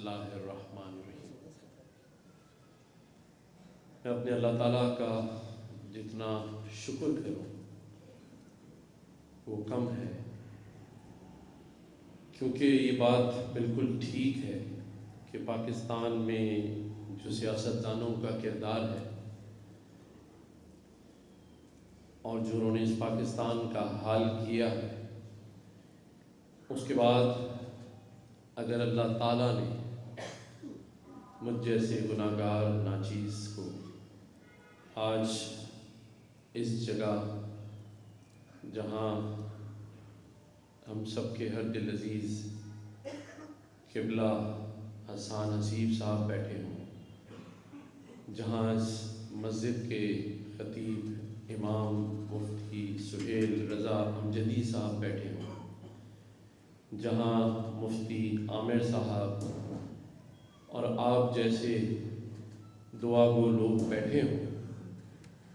اللہ الرحمن الرحیم۔ میں اپنے اللہ تعالیٰ کا جتنا شکر کروں وہ کم ہے، کیونکہ یہ بات بالکل ٹھیک ہے کہ پاکستان میں جو سیاستدانوں کا کردار ہے اور جو انہوں نے اس پاکستان کا حال کیا ہے، اس کے بعد اگر اللہ تعالیٰ نے مجھ جیسے گناہگار ناچیز کو آج اس جگہ جہاں ہم سب کے ہر دل عزیز قبلہ حسان حسیب صاحب بیٹھے ہوں، جہاں اس مسجد کے خطیب امام مفتی سہیل رضا امجدی صاحب بیٹھے ہوں، جہاں مفتی عامر صاحب اور آپ جیسے دعا گو لوگ بیٹھے ہوں،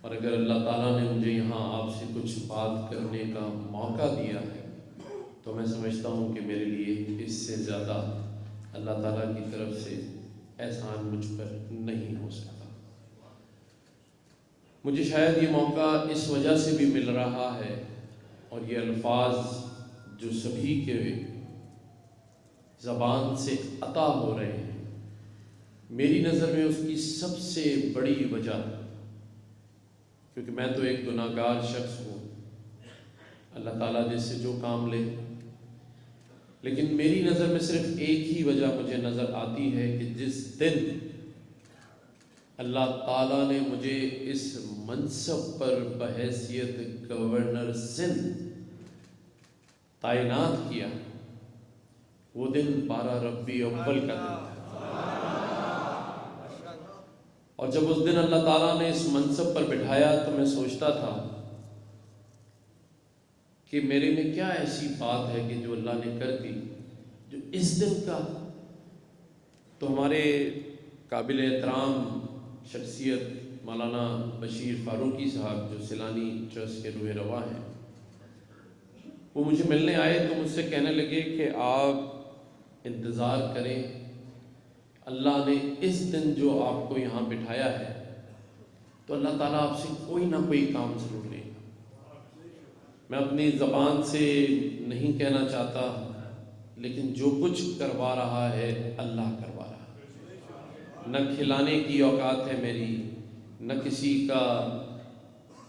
اور اگر اللہ تعالیٰ نے مجھے یہاں آپ سے کچھ بات کرنے کا موقع دیا ہے تو میں سمجھتا ہوں کہ میرے لیے اس سے زیادہ اللہ تعالیٰ کی طرف سے احسان مجھ پر نہیں ہو سکتا۔ مجھے شاید یہ موقع اس وجہ سے بھی مل رہا ہے اور یہ الفاظ جو سبھی کے زبان سے عطا ہو رہے ہیں، میری نظر میں اس کی سب سے بڑی وجہ، کیونکہ میں تو ایک گناہگار شخص ہوں، اللہ تعالیٰ جس سے جو کام لے، لیکن میری نظر میں صرف ایک ہی وجہ مجھے نظر آتی ہے کہ جس دن اللہ تعالیٰ نے مجھے اس منصب پر بحیثیت گورنر سندھ تعینات کیا، وہ دن 12 ربیع الاول کا دن تھا، اور جب اس دن اللہ تعالیٰ نے اس منصب پر بٹھایا تو میں سوچتا تھا کہ میرے میں کیا ایسی بات ہے کہ جو اللہ نے کر دی، جو اس دن کا تو ہمارے قابل احترام شخصیت مولانا بشیر فاروقی صاحب جو سیلانی ٹرسٹ کے روح رواں ہیں، وہ مجھے ملنے آئے تو مجھ سے کہنے لگے کہ آپ انتظار کریں، اللہ نے اس دن جو آپ کو یہاں بٹھایا ہے تو اللہ تعالیٰ آپ سے کوئی نہ کوئی کام ضرور لے گا۔ میں اپنی زبان سے نہیں کہنا چاہتا، لیکن جو کچھ کروا رہا ہے اللہ کروا رہا ہے۔ نہ کھلانے کی اوقات ہے میری، نہ کسی کا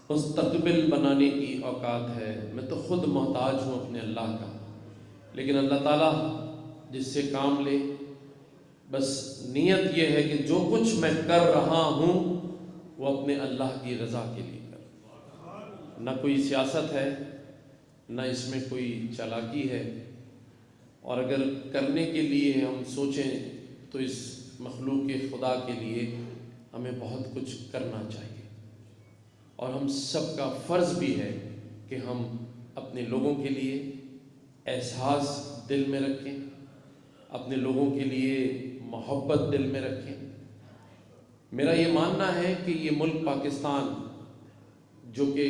مستقبل بنانے کی اوقات ہے، میں تو خود محتاج ہوں اپنے اللہ کا، لیکن اللہ تعالیٰ جس سے کام لے، بس نیت یہ ہے کہ جو کچھ میں کر رہا ہوں وہ اپنے اللہ کی رضا کے لیے کر، نہ کوئی سیاست ہے، نہ اس میں کوئی چالاکی ہے، اور اگر کرنے کے لیے ہم سوچیں تو اس مخلوق خدا کے لیے ہمیں بہت کچھ کرنا چاہیے، اور ہم سب کا فرض بھی ہے کہ ہم اپنے لوگوں کے لیے احساس دل میں رکھیں، اپنے لوگوں کے لیے محبت دل میں رکھیں۔ میرا یہ ماننا ہے کہ یہ ملک پاکستان جو کہ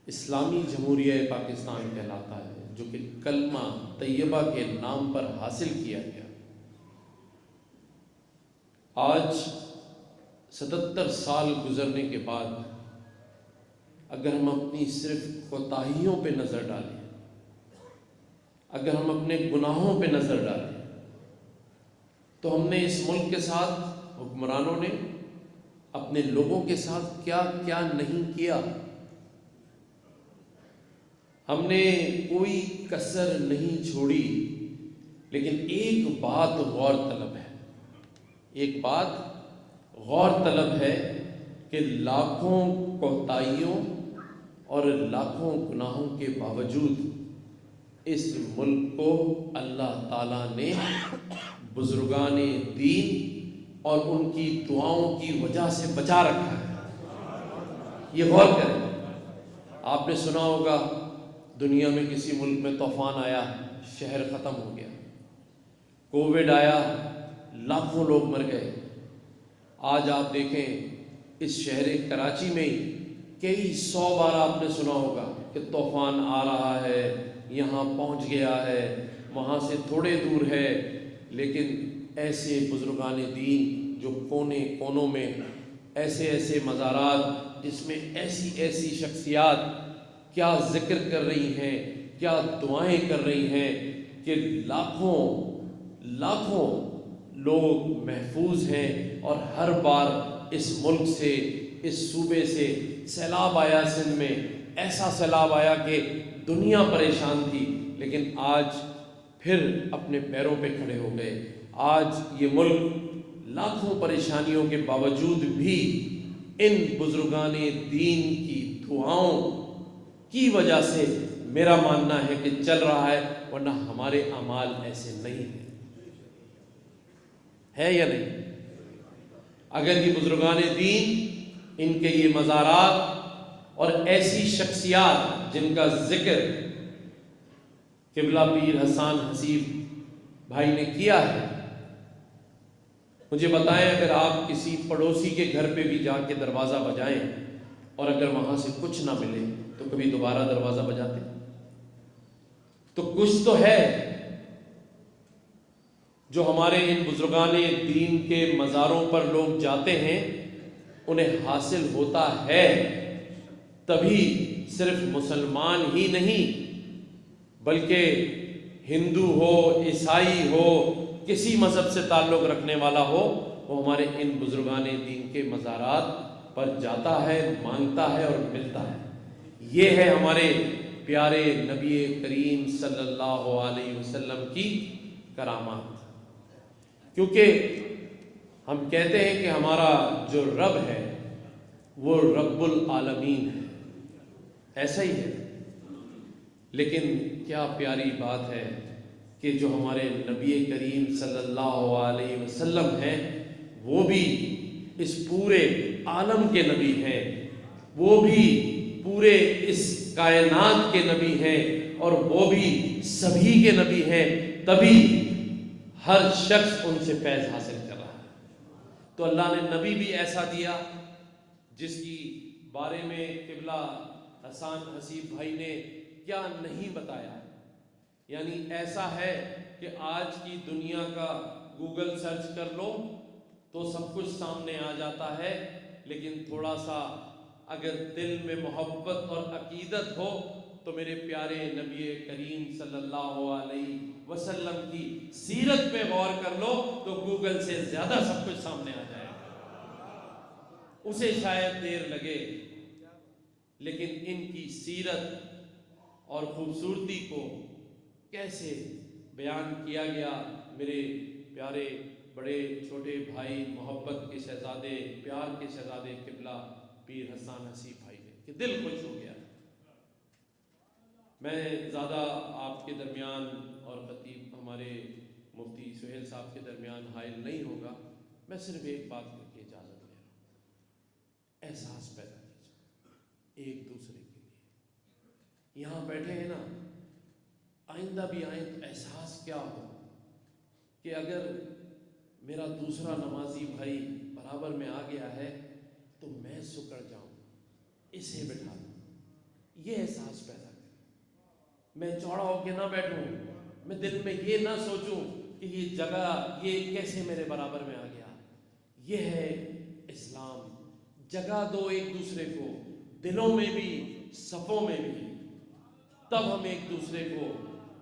اسلامی جمہوریہ پاکستان کہلاتا ہے، جو کہ کلمہ طیبہ کے نام پر حاصل کیا گیا، آج 77 سال گزرنے کے بعد اگر ہم اپنی صرف کوتاہیوں پہ نظر ڈالیں، اگر ہم اپنے گناہوں پہ نظر ڈالیں، تو ہم نے اس ملک کے ساتھ، حکمرانوں نے اپنے لوگوں کے ساتھ کیا کیا نہیں کیا۔ ہم نے کوئی کسر نہیں چھوڑی، لیکن ایک بات غور طلب ہے، ایک بات غور طلب ہے کہ لاکھوں کوتاہیوں اور لاکھوں گناہوں کے باوجود اس ملک کو اللہ تعالیٰ نے بزرگان دین اور ان کی دعاؤں کی وجہ سے بچا رکھا ہے۔ یہ غور کریں، آپ نے سنا ہوگا دنیا میں کسی ملک میں طوفان آیا، شہر ختم ہو گیا، کووڈ آیا، لاکھوں لوگ مر گئے۔ آج آپ دیکھیں اس شہر کراچی میں ہی کئی 100 بار آپ نے سنا ہوگا کہ طوفان آ رہا ہے، یہاں پہنچ گیا ہے، وہاں سے تھوڑے دور ہے، لیکن ایسے بزرگان دین جو کونے کونوں میں ایسے ایسے مزارات جس میں ایسی ایسی شخصیات کیا ذکر کر رہی ہیں، کیا دعائیں کر رہی ہیں کہ لاکھوں لاکھوں لوگ محفوظ ہیں، اور ہر بار اس ملک سے، اس صوبے سے سیلاب آیا، سندھ میں ایسا سیلاب آیا کہ دنیا پریشان تھی، لیکن آج پھر اپنے پیروں پہ کھڑے ہو گئے۔ آج یہ ملک لاکھوں پریشانیوں کے باوجود بھی ان بزرگان دین کی دعاؤں کی وجہ سے میرا ماننا ہے کہ چل رہا ہے، ورنہ ہمارے اعمال ایسے نہیں ہیں، ہے یا نہیں؟ اگر یہ بزرگان دین، ان کے یہ مزارات اور ایسی شخصیات جن کا ذکر قبلہ پیر حسان حسیب بھائی نے کیا ہے، مجھے بتائیں اگر آپ کسی پڑوسی کے گھر پہ بھی جا کے دروازہ بجائیں اور اگر وہاں سے کچھ نہ ملے تو کبھی دوبارہ دروازہ بجاتے؟ تو کچھ تو ہے جو ہمارے ان بزرگان دین کے مزاروں پر لوگ جاتے ہیں، انہیں حاصل ہوتا ہے، تبھی صرف مسلمان ہی نہیں بلکہ ہندو ہو، عیسائی ہو، کسی مذہب سے تعلق رکھنے والا ہو، وہ ہمارے ان بزرگان دین کے مزارات پر جاتا ہے، مانگتا ہے اور ملتا ہے۔ یہ ہے ہمارے پیارے نبی کریم صلی اللہ علیہ وسلم کی کرامات۔ کیونکہ ہم کہتے ہیں کہ ہمارا جو رب ہے وہ رب العالمین ہے، ایسا ہی ہے، لیکن کیا پیاری بات ہے کہ جو ہمارے نبی کریم صلی اللہ علیہ وسلم ہیں وہ بھی اس پورے عالم کے نبی ہیں، وہ بھی پورے اس کائنات کے نبی ہیں، اور وہ بھی سبھی کے نبی ہیں، تبھی ہر شخص ان سے فیض حاصل کر رہا ہے۔ تو اللہ نے نبی بھی ایسا دیا جس کی بارے میں قبلہ حسان حسیب بھائی نے کیا نہیں بتایا، یعنی ایسا ہے کہ آج کی دنیا کا گوگل سرچ کر لو تو سب کچھ سامنے آ جاتا ہے، لیکن تھوڑا سا اگر دل میں محبت اور عقیدت ہو تو میرے پیارے نبی کریم صلی اللہ علیہ وسلم کی سیرت پہ غور کر لو تو گوگل سے زیادہ سب کچھ سامنے آ جائے گا، اسے شاید دیر لگے، لیکن ان کی سیرت اور خوبصورتی کو کیسے بیان کیا گیا میرے پیارے بڑے چھوٹے بھائی، محبت کے شہزادے، پیار کے شہزادے قبلہ پیر حسان حسیب بھائی نے، کہ دل خوش ہو گیا۔ میں زیادہ آپ کے درمیان اور خطیب ہمارے مفتی سہیل صاحب کے درمیان حائل نہیں ہوگا، میں صرف ایک بات کر کے اجازت لے رہا ہوں، احساس پیدا کیجیے ایک دوسرے کے لیے۔ یہاں بیٹھے ہیں نا، آئندہ بھی آئیں تو احساس کیا ہو کہ اگر میرا دوسرا نمازی بھائی برابر میں آ گیا ہے تو میں سکڑ جاؤں، اسے بٹھا دوں، یہ احساس پیدا کریں۔ میں چوڑا ہو کے نہ بیٹھوں، میں دل میں یہ نہ سوچوں کہ یہ جگہ یہ کیسے میرے برابر میں آ گیا۔ یہ ہے اسلام، جگہ دو ایک دوسرے کو، دلوں میں بھی صفوں میں بھی، تب ہم ایک دوسرے کو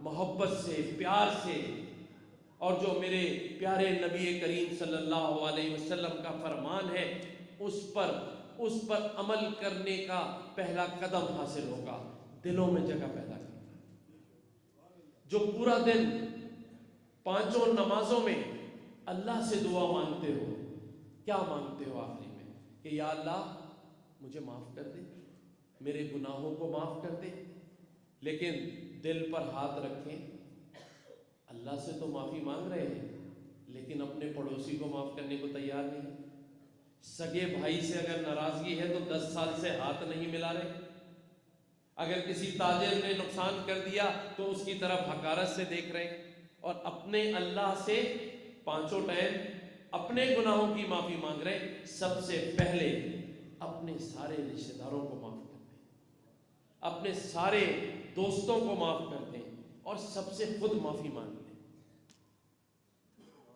محبت سے، پیار سے، اور جو میرے پیارے نبی کریم صلی اللہ علیہ وسلم کا فرمان ہے اس پر عمل کرنے کا پہلا قدم حاصل ہوگا، دلوں میں جگہ پیدا کرنا۔ جو پورا دن پانچوں نمازوں میں اللہ سے دعا مانگتے ہو، کیا مانگتے ہو آخری میں؟ کہ یا اللہ مجھے معاف کر دے، میرے گناہوں کو معاف کر دے، لیکن دل پر ہاتھ رکھیں، اللہ سے تو معافی مانگ رہے ہیں لیکن اپنے پڑوسی کو معاف کرنے کو تیار نہیں۔ سگے بھائی سے اگر ناراضگی ہے تو 10 سال سے ہاتھ نہیں ملا رہے، اگر کسی تاجر نے نقصان کر دیا تو اس کی طرف حقارت سے دیکھ رہے ہیں، اور اپنے اللہ سے پانچوں ٹائم اپنے گناہوں کی معافی مانگ رہے ہیں۔ سب سے پہلے اپنے سارے رشتہ داروں کو معاف کر دیں، اپنے سارے دوستوں کو معاف کر دیں، اور سب سے خود معافی مانگ لیں۔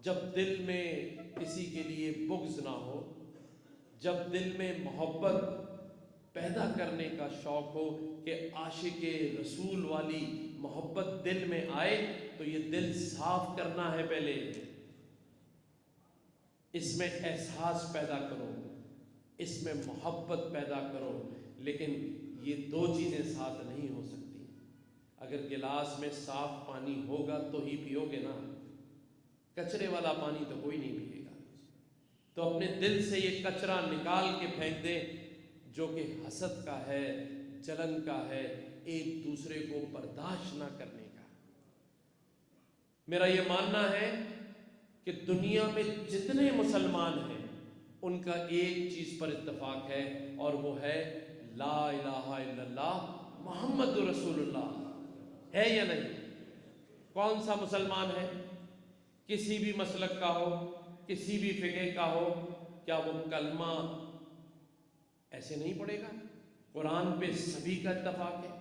جب دل میں کسی کے لیے بغض نہ ہو، جب دل میں محبت پیدا کرنے کا شوق ہو کہ عاشق رسول والی محبت دل میں آئے، تو یہ دل صاف کرنا ہے پہلے، اس میں احساس پیدا کرو، اس میں محبت پیدا کرو۔ لیکن یہ دو چیزیں ساتھ نہیں ہو سکتی۔ اگر گلاس میں صاف پانی ہوگا تو ہی پیو گے نا، کچرے والا پانی تو کوئی نہیں پیے گا۔ تو اپنے دل سے یہ کچرا نکال کے پھینک دیں جو کہ حسد کا ہے، جلن کا ہے، ایک دوسرے کو برداشت نہ کرنے کا۔ میرا یہ ماننا ہے کہ دنیا میں جتنے مسلمان ہیں ان کا ایک چیز پر اتفاق ہے، اور وہ ہے لا الہ الا اللہ محمد رسول اللہ، ہے یا نہیں؟ کون سا مسلمان ہے؟ کسی بھی مسلک کا ہو، کسی بھی فقہ کا ہو، کیا وہ کلمہ ایسے نہیں پڑھے گا؟ قرآن پہ سبھی کا اتفاق ہے۔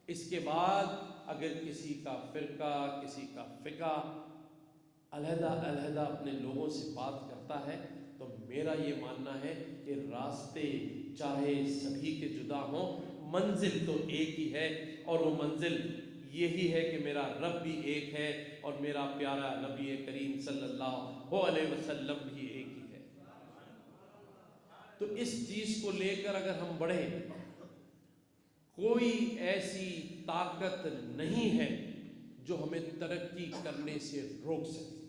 اس کے بعد اگر کسی کا فرقہ، کسی کا فقہ علیحدہ علیحدہ اپنے لوگوں سے بات کرتا ہے، تو میرا یہ ماننا ہے کہ راستے چاہے سبھی کے جدا ہوں، منزل تو ایک ہی ہے، اور وہ منزل یہی ہے کہ میرا رب بھی ایک ہے اور میرا پیارا نبی کریم صلی اللہ علیہ وسلم بھی ایک ہی ہے۔ تو اس چیز کو لے کر اگر ہم بڑھیں، کوئی ایسی طاقت نہیں ہے جو ہمیں ترقی کرنے سے روک سکے۔